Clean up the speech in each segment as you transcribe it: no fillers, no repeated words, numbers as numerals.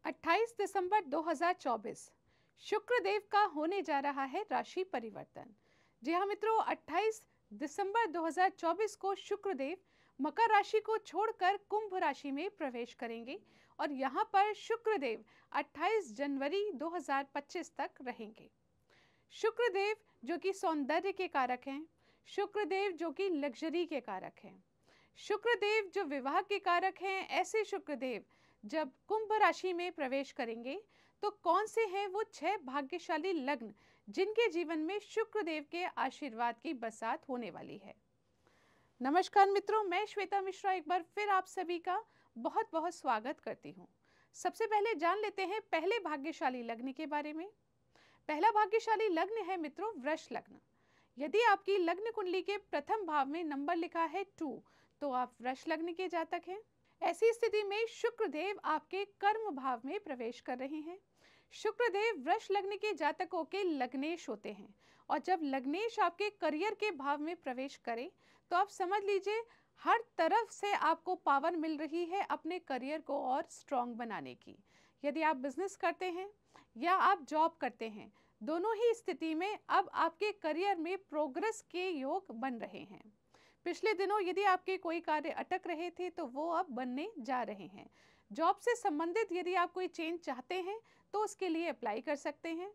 28 दिसंबर 2024 शुक्रदेव का होने जा रहा है राशि परिवर्तन। जी हाँ मित्रों, 28 दिसंबर 2024 को शुक्रदेव मकर राशि को छोड़कर कुंभ राशि में प्रवेश करेंगे और यहाँ पर शुक्रदेव 28 जनवरी 2025 तक रहेंगे। शुक्रदेव जो कि सौंदर्य के कारक हैं, शुक्रदेव जो कि लग्जरी के कारक हैं, शुक्रदेव जो विवाह के कारक हैं, ऐसे शुक्रदेव जब कुंभ राशि में प्रवेश करेंगे तो कौन से हैं वो 6 भाग्यशाली लग्न जिनके जीवन में शुक्रदेव के आशीर्वाद की बरसात होने वाली है। नमस्कार मित्रों, मैं श्वेता मिश्रा एक बार फिर आप सभी का बहुत बहुत स्वागत करती हूँ। सबसे पहले जान लेते हैं पहले भाग्यशाली लग्न के बारे में। पहला भाग्यशाली लग्न है मित्रों वृष लग्न। यदि आपकी लग्न कुंडली के प्रथम भाव में नंबर लिखा है 2 तो आप वृष लग्न के जातक हैं। ऐसी स्थिति में शुक्रदेव आपके कर्म भाव में प्रवेश कर रहे हैं। शुक्रदेव वृष लग्न के जातकों के लग्नेश होते हैं और जब लग्नेश आपके करियर के भाव में प्रवेश करे तो आप समझ लीजिए हर तरफ से आपको पावर मिल रही है अपने करियर को और स्ट्रॉन्ग बनाने की। यदि आप बिजनेस करते हैं या आप जॉब करते हैं, दोनों ही स्थिति में अब आपके करियर में प्रोग्रेस के योग बन रहे हैं। पिछले दिनों यदि आपके कोई कार्य अटक रहे थे तो वो अब बनने जा रहे हैं। जॉब से संबंधित यदि आप कोई चेंज चाहते हैं तो उसके लिए अप्लाई कर सकते हैं।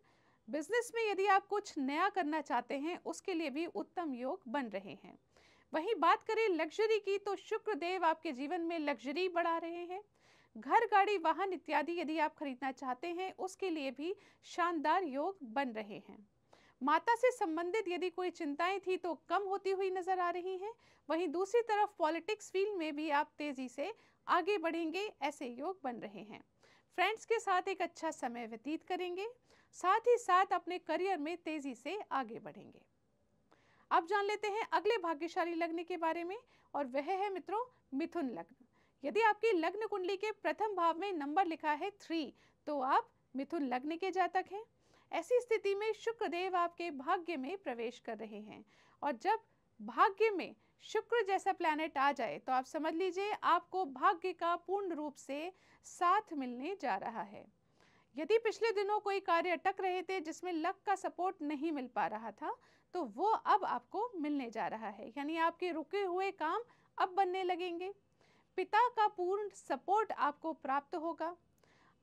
बिजनेस में यदि आप कुछ नया करना चाहते हैं उसके लिए भी उत्तम योग बन रहे हैं। वहीं बात करें लग्जरी की तो शुक्रदेव आपके जीवन में लग्जरी बढ़ा रहे हैं। घर, गाड़ी, वाहन इत्यादि यदि आप खरीदना चाहते हैं उसके लिए भी शानदार योग बन रहे हैं। माता से संबंधित यदि कोई चिंताएं थी तो कम होती हुई नजर आ रही हैं। वहीं दूसरी तरफ पॉलिटिक्स फील्ड में भी आप तेजी से आगे बढ़ेंगे, ऐसे योग बन रहे हैं। फ्रेंड्स के साथ एक अच्छा समय व्यतीत करेंगे, साथ ही साथ अपने करियर में तेजी से आगे बढ़ेंगे। अब जान लेते हैं अगले भाग्यशाली लग्न के बारे में और वह है मित्रों मिथुन लग्न। यदि आपकी लग्न कुंडली के प्रथम भाव में नंबर लिखा है 3 तो आप मिथुन लग्न के जातक हैं। ऐसी स्थिति में शुक्रदेव आपके भाग्य में प्रवेश कर रहे हैं और जब भाग्य में शुक्र जैसा प्लैनेट आ जाए तो आप समझ लीजिए आपको भाग्य का पूर्ण रूप से साथ मिलने जा रहा है। यदि पिछले दिनों कोई कार्य अटक रहे थे जिसमें लक का सपोर्ट नहीं मिल पा रहा था तो वो अब आपको मिलने जा रहा है, यानी आपके रुके हुए काम अब बनने लगेंगे। पिता का पूर्ण सपोर्ट आपको प्राप्त होगा।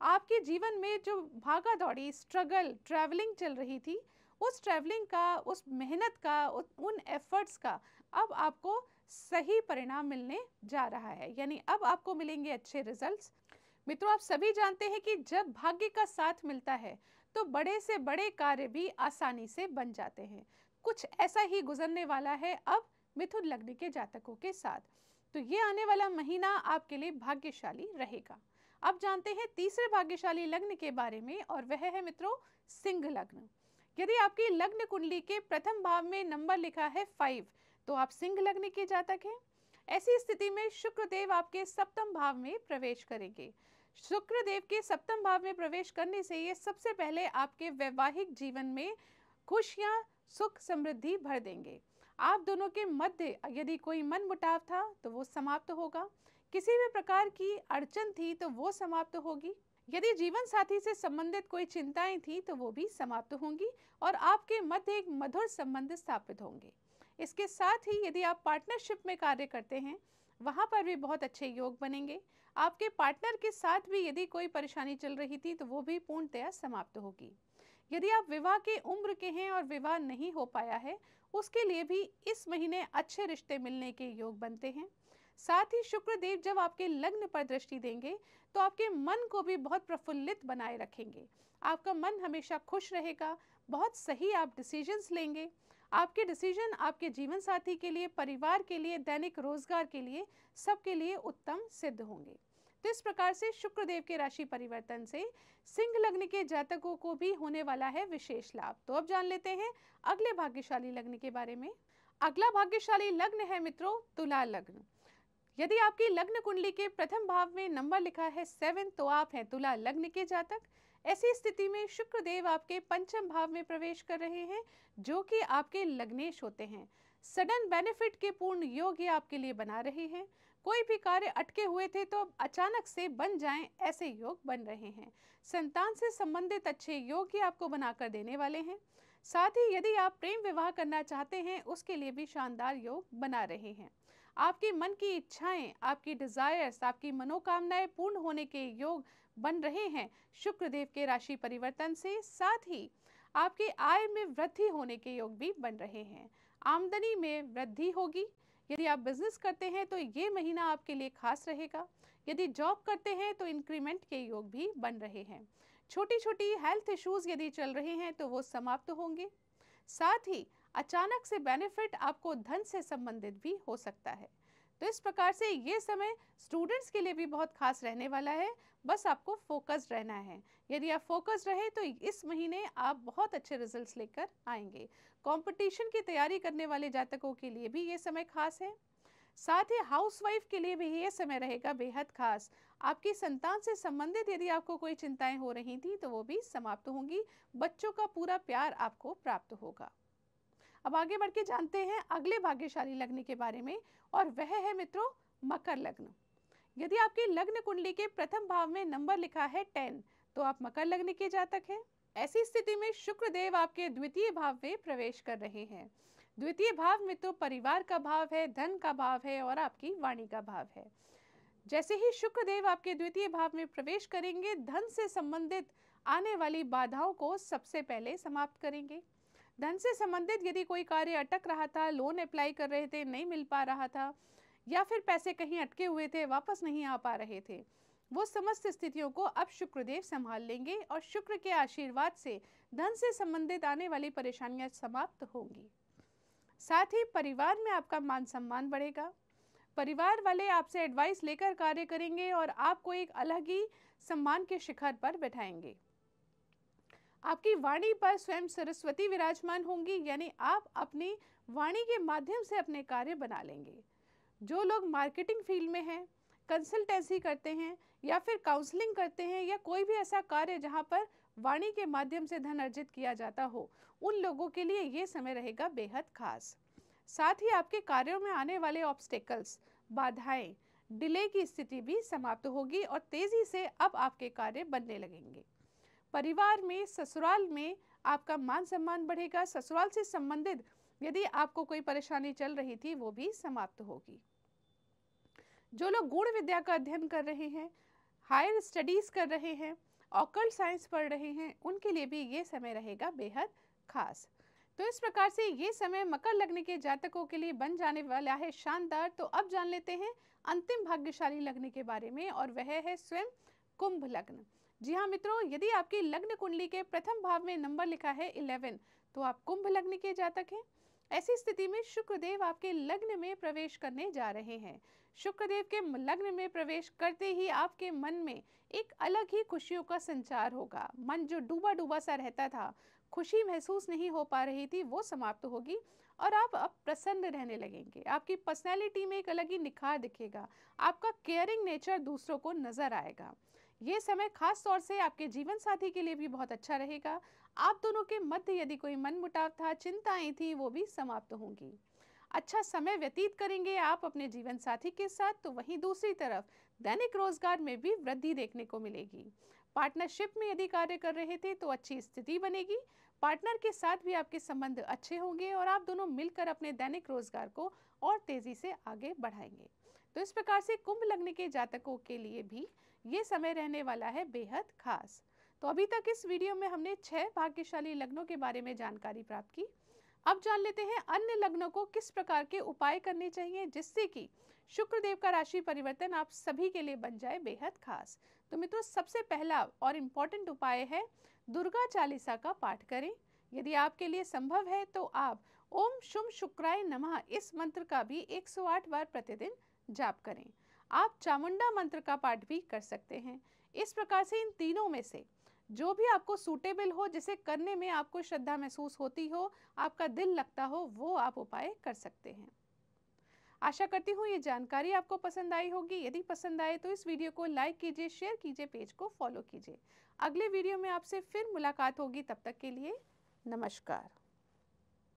आपके जीवन में जो भागा दौड़ी, स्ट्रगल, ट्रैवलिंग चल रही थी, उस ट्रैवलिंग का, उस मेहनत का, उन एफर्ट्स का अब आपको सही परिणाम मिलने जा रहा है, यानी अब आपको मिलेंगे अच्छे रिजल्ट्स। मित्रों, आप सभी जानते हैं कि जब भाग्य का साथ मिलता है तो बड़े से बड़े कार्य भी आसानी से बन जाते हैं। कुछ ऐसा ही गुजरने वाला है अब मिथुन लग्न के जातकों के साथ। तो ये आने वाला महीना आपके लिए भाग्यशाली रहेगा। अब जानते हैं तीसरे भाग्यशाली लग्न के बारे में और वह है मित्रों सिंह लग्न। यदि आपकी लग्न कुंडली के प्रथम भाव में नंबर लिखा है 5 तो आप सिंह लग्न के जातक हैं। ऐसी स्थिति में शुक्रदेव आपके सप्तम भाव में प्रवेश करेंगे। शुक्रदेव के सप्तम भाव में प्रवेश करने से ये सबसे पहले आपके वैवाहिक जीवन में खुशियां, सुख, समृद्धि भर देंगे। आप दोनों के मध्य यदि कोई मनमुटाव था तो वो समाप्त होगा। किसी भी प्रकार की अड़चन थी तो वो समाप्त होगी। यदि जीवन साथी से संबंधित कोई चिंताएं थी तो वो भी समाप्त होंगी और आपके मध्य एक मधुर संबंध स्थापित होंगे। इसके साथ ही यदि आप पार्टनरशिप में कार्य करते हैं वहां पर भी बहुत अच्छे योग बनेंगे। आपके पार्टनर के साथ भी यदि कोई परेशानी चल रही थी तो वो भी पूर्णतया समाप्त होगी। यदि आप विवाह के उम्र के हैं और विवाह नहीं हो पाया है उसके लिए भी इस महीने अच्छे रिश्ते मिलने के योग बनते हैं। साथ ही शुक्रदेव जब आपके लग्न पर दृष्टि देंगे तो आपके मन को भी बहुत प्रफुल्लित बनाए रखेंगे। आपका मन हमेशा खुश रहेगा, बहुत सही आप डिसीजंस लेंगे। आपके डिसीजन आपके जीवन साथी के लिए, परिवार के लिए, दैनिक रोजगार के लिए, सबके लिए उत्तम सिद्ध होंगे। तो इस प्रकार से शुक्रदेव के राशि परिवर्तन से सिंह लग्न के जातकों को भी होने वाला है विशेष लाभ। तो अब जान लेते हैं अगले भाग्यशाली लग्न के बारे में। अगला भाग्यशाली लग्न है मित्रों तुला लग्न। यदि आपकी लग्न कुंडली के प्रथम भाव में नंबर लिखा है 7 तो आप हैं तुला लग्न के जातक। ऐसी स्थिति में शुक्रदेव आपके पंचम भाव में प्रवेश कर रहे हैं जो कि आपके लग्नेश होते हैं। सडन बेनिफिट के पूर्ण योग ये आपके लिए बना रहे हैं। कोई भी कार्य अटके हुए थे तो अब अचानक से बन जाएं, ऐसे योग बन रहे हैं। संतान से संबंधित अच्छे योग ही आपको बनाकर देने वाले हैं। साथ ही यदि आप प्रेम विवाह करना चाहते हैं, उसके लिए भी शानदार योग बना रहे हैं। आपकी मन की इच्छाएं, आपकी डिजायर्स, आपकी मनोकामनाएं पूर्ण होने के योग बन रहे हैं शुक्रदेव के राशि परिवर्तन से। साथ ही आपके आय में वृद्धि होने के योग भी बन रहे हैं। आमदनी में वृद्धि होगी। यदि आप बिजनेस करते हैं तो ये महीना आपके लिए खास रहेगा। यदि जॉब करते हैं तो इंक्रीमेंट के योग भी बन रहे हैं। छोटी छोटी हेल्थ इश्यूज यदि चल रहे हैं तो वो समाप्त होंगे। साथ ही अचानक से बेनिफिट आपको धन से संबंधित भी हो सकता है। तो इस प्रकार से ये समय स्टूडेंट्स के लिए भी बहुत खास रहने वाला है। बस आपको फोकस रहना है। यदि आप फोकस रहे तो इस महीने आप बहुत अच्छे रिजल्ट्स लेकर आएंगे। कंपटीशन की तैयारी करने वाले जातकों के लिए भी ये समय खास है। साथ ही हाउसवाइफ के लिए भी ये समय रहेगा बेहद खास। आपकी संतान से संबंधित यदि आपको कोई चिंताएं हो रही थी तो वो भी समाप्त होंगी। बच्चों का पूरा प्यार आपको प्राप्त होगा। अब आगे बढ़ के जानते हैं अगले भाग्यशाली लग्न के बारे में, और वह है मित्रों मकर लग्न। यदि आपकी लग्न कुंडली के प्रथम भाव में नंबर लिखा है 10, तो आप मकर लग्न के जातक हैं। ऐसी स्थिति में शुक्रदेव आपके द्वितीय भाव में प्रवेश कर रहे हैं। द्वितीय भाव मित्रों परिवार का भाव है, धन का भाव है और आपकी वाणी का भाव है। जैसे ही शुक्रदेव आपके द्वितीय भाव में प्रवेश करेंगे, धन से संबंधित आने वाली बाधाओं को सबसे पहले समाप्त करेंगे। धन से संबंधित यदि कोई कार्य अटक रहा था, लोन अप्लाई कर रहे थे, नहीं मिल पा रहा था, या फिर पैसे कहीं अटके हुए थे, वापस नहीं आ पा रहे थे, वो समस्त स्थितियों को अब शुक्रदेव संभाल लेंगे और शुक्र के आशीर्वाद से धन से संबंधित आने वाली परेशानियां समाप्त होंगी। साथ ही परिवार में आपका मान सम्मान बढ़ेगा। परिवार वाले आपसे एडवाइस लेकर कार्य करेंगे और आपको एक अलग ही सम्मान के शिखर पर बैठाएंगे। आपकी वाणी पर स्वयं सरस्वती विराजमान होंगी, यानी आप अपनी वाणी के माध्यम से अपने कार्य बना लेंगे। जो लोग मार्केटिंग फील्ड में हैं, कंसल्टेंसी करते हैं या फिर काउंसलिंग करते हैं, या कोई भी ऐसा कार्य जहां पर वाणी के माध्यम से धन अर्जित किया जाता हो, उन लोगों के लिए ये समय रहेगा बेहद खास। साथ ही आपके कार्यों में आने वाले ऑब्स्टेकल्स, बाधाएं, डिले की स्थिति भी समाप्त होगी और तेजी से अब आपके कार्य बनने लगेंगे। परिवार में, ससुराल में आपका मान सम्मान बढ़ेगा। ससुराल से संबंधित यदि आपको कोई परेशानी चल रही थी वो भी समाप्त होगी। जो लोग गुण विद्या का अध्ययन कर रहे हैं, हायर स्टडीज कर रहे हैं, ऑकल्ट साइंस पढ़ रहे हैं, उनके लिए भी ये समय रहेगा बेहद खास। तो इस प्रकार से ये समय मकर लग्न के जातकों के लिए बन जाने वाला है शानदार। तो अब जान लेते हैं अंतिम भाग्यशाली लग्न के बारे में, और वह है स्वयं कुंभ लग्न। जी हाँ मित्रों, यदि आपकी लग्न कुंडली के प्रथम भाव में नंबर लिखा है 11, तो आप कुंभ लग्न के जातक हैं। ऐसी स्थिति में शुक्रदेव आपके लग्न में प्रवेश करने जा रहे हैं। शुक्रदेव के लग्न में प्रवेश करते ही आपके मन में एक अलग ही खुशियों का संचार होगा। मन जो डूबा डूबा सा रहता था, खुशी महसूस नहीं हो पा रही थी, वो समाप्त होगी और आप अब प्रसन्न रहने लगेंगे। आपकी पर्सनैलिटी में एक अलग ही निखार दिखेगा। आपका केयरिंग नेचर दूसरों को नजर आएगा। ये समय खास तौर से आपके जीवन साथी के लिए भी बहुत अच्छा रहेगा। आप दोनों के मध्य यदि कोई मनमुटाव था, चिंताएं थी, वो भी समाप्त होंगी। अच्छा समय व्यतीत करेंगे आप अपने जीवन साथी के साथ। तो वहीं दूसरी तरफ दैनिक रोजगार में भी वृद्धि देखने को मिलेगी। पार्टनरशिप में यदि कार्य कर रहे थे तो अच्छी स्थिति बनेगी। पार्टनर के साथ भी आपके संबंध अच्छे होंगे और आप दोनों मिलकर अपने दैनिक रोजगार को और तेजी से आगे बढ़ाएंगे। तो इस प्रकार से कुंभ लग्न के जातकों के लिए भी ये समय रहने वाला है बेहद खास। तो अभी तक इस वीडियो में हमने 6 भाग्यशाली लग्नों के बारे में जानकारी प्राप्त की। अब जान लेते हैं अन्य लग्नों को किस प्रकार के उपाय करने चाहिए जिससे कि शुक्रदेव का राशि परिवर्तन आप सभी के लिए बन जाए बेहद खास। तो मित्रों, सबसे पहला और इम्पोर्टेंट उपाय है दुर्गा चालीसा का पाठ करें। यदि आपके लिए संभव है तो आप ओम शुम शुक्राय नमः इस मंत्र का भी 108 बार प्रतिदिन जाप करें। आप चामुंडा मंत्र का पाठ भी कर सकते हैं। इस प्रकार से इन तीनों में से जो भी आपको सूटेबल हो, जिसे करने में आपको श्रद्धा महसूस होती हो, आपका दिल लगता हो, वो आप उपाय कर सकते हैं। आशा करती हूँ ये जानकारी आपको पसंद आई होगी। यदि पसंद आए तो इस वीडियो को लाइक कीजिए, शेयर कीजिए, पेज को फॉलो कीजिए। अगले वीडियो में आपसे फिर मुलाकात होगी। तब तक के लिए नमस्कार।